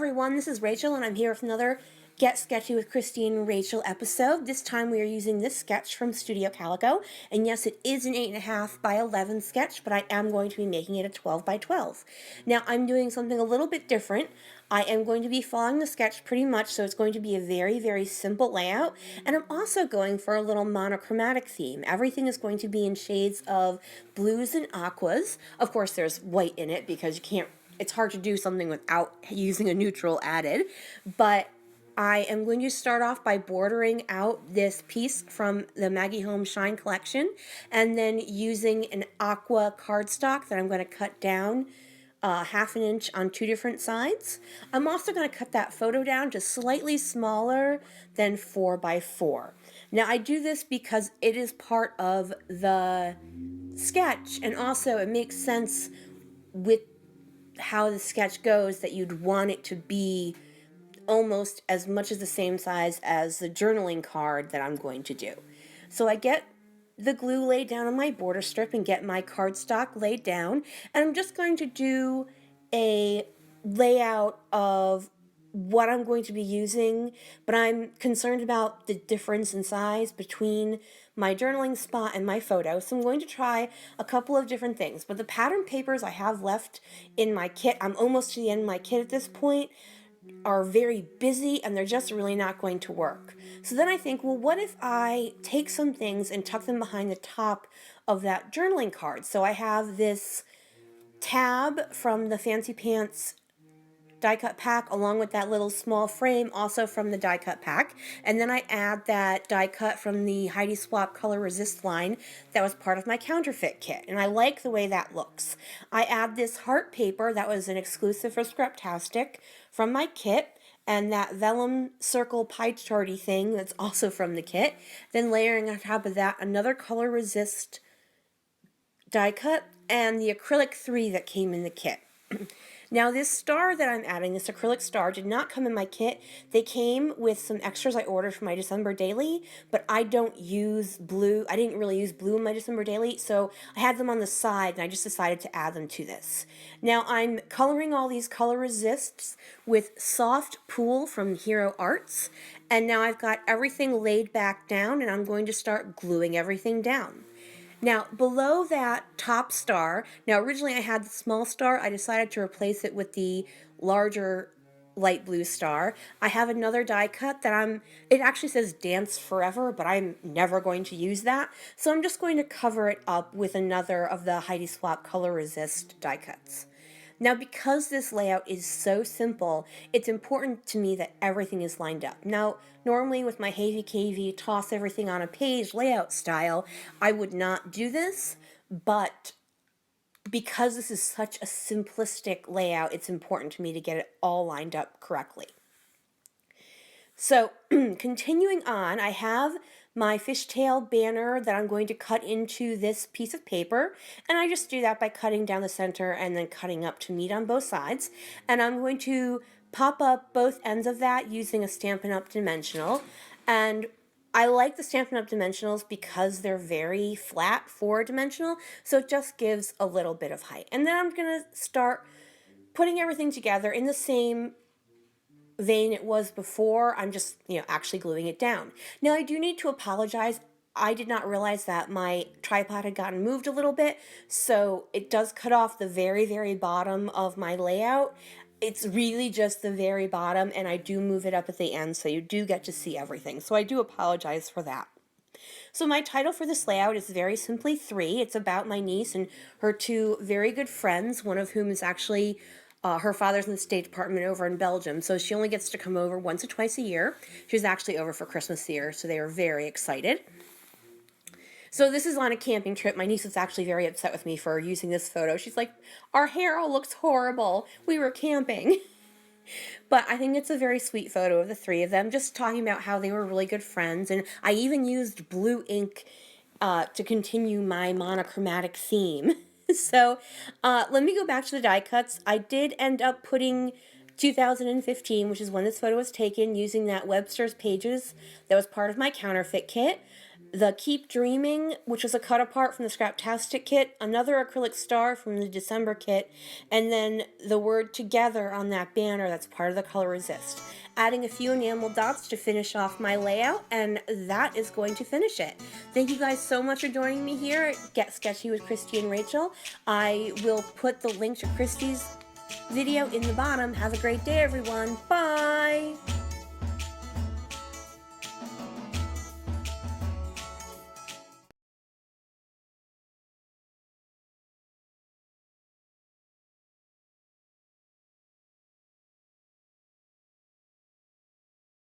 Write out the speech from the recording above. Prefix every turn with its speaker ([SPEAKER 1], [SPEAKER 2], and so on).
[SPEAKER 1] everyone, this is Rachel and I'm here with another Get Sketchy with Christine and Rachel episode. This time we are using this sketch from Studio Calico, and yes, it is an 8.5 by 11 sketch, but I am going to be making it a 12 by 12. Now I'm doing something a little bit different. I am going to be following the sketch pretty much, so it's going to be a very, very simple layout, and I'm also going for a little monochromatic theme. Everything is going to be in shades of blues and aquas. Of course, there's white in it because it's hard to do something without using a neutral added, but I am going to start off by bordering out this piece from the Maggie Holmes Shine collection and then using an aqua cardstock that I'm going to cut down 1/2 inch on 2 different sides. I'm also going to cut that photo down to slightly smaller than 4 by 4. Now I do this because it is part of the sketch, and also it makes sense with how the sketch goes that you'd want it to be almost as much as the same size as the journaling card that I'm going to do. So I get the glue laid down on my border strip and get my cardstock laid down, and I'm just going to do a layout of what I'm going to be using, but I'm concerned about the difference in size between my journaling spot and my photo, so I'm going to try a couple of different things. But the pattern papers I have left in my kit, I'm almost to the end of my kit at this point, are very busy and they're just really not going to work. So then I think, well, what if I take some things and tuck them behind the top of that journaling card? So I have this tab from the Fancy Pants die cut pack along with that little small frame also from the die cut pack, and then I add that die cut from the Heidi Swap Color Resist line that was part of my counterfeit kit, and I like the way that looks. I add this heart paper that was an exclusive for Scraptastic from my kit, and that vellum circle pie charty thing that's also from the kit. Then layering on top of that another Color Resist die cut and the acrylic 3 that came in the kit. Now this star that I'm adding, this acrylic star, did not come in my kit. They came with some extras I ordered for my December daily, but I don't use blue. I didn't really use blue in my December daily, so I had them on the side and I just decided to add them to this. Now I'm coloring all these color resists with Soft Pool from Hero Arts, and now I've got everything laid back down and I'm going to start gluing everything down. Now, below that top star, now originally I had the small star. I decided to replace it with the larger light blue star. I have another die cut that it actually says Dance Forever, but I'm never going to use that. So I'm just going to cover it up with another of the Heidi Swap Color Resist die cuts. Now, because this layout is so simple, it's important to me that everything is lined up. Now, normally with my heavy-cavy, toss everything on a page layout style, I would not do this, but because this is such a simplistic layout, it's important to me to get it all lined up correctly. So, continuing on, I have my fishtail banner that I'm going to cut into this piece of paper, and I just do that by cutting down the center and then cutting up to meet on both sides. And I'm going to pop up both ends of that using a Stampin' Up! Dimensional, and I like the Stampin' Up! Dimensionals because they're very flat for dimensional, so it just gives a little bit of height. And then I'm going to start putting everything together in the same vein it was before. I'm just, actually gluing it down. Now, I do need to apologize. I did not realize that my tripod had gotten moved a little bit, so it does cut off the very, very bottom of my layout. It's really just the very bottom, and I do move it up at the end, so you do get to see everything. So I do apologize for that. So my title for this layout is very simply 3. It's about my niece and her 2 very good friends, one of whom is actually her father's in the State Department over in Belgium, so she only gets to come over once or twice a year. She was actually over for Christmas here, so they were very excited. So this is on a camping trip. My niece was actually very upset with me for using this photo. She's like, our hair all looks horrible. We were camping. But I think it's a very sweet photo of the 3 of them, just talking about how they were really good friends. And I even used blue ink to continue my monochromatic theme. So let me go back to the die cuts. I did end up putting 2015, which is when this photo was taken, using that Webster's Pages that was part of my counterfeit kit. The Keep Dreaming, which was a cut apart from the Scraptastic kit, another acrylic star from the December kit, and then the word Together on that banner that's part of the Color Resist. Adding a few enamel dots to finish off my layout, and that is going to finish it. Thank you guys so much for joining me here at Get Sketchy with Christy and Rachel. I will put the link to Christy's video in the bottom. Have a great day, everyone. Bye!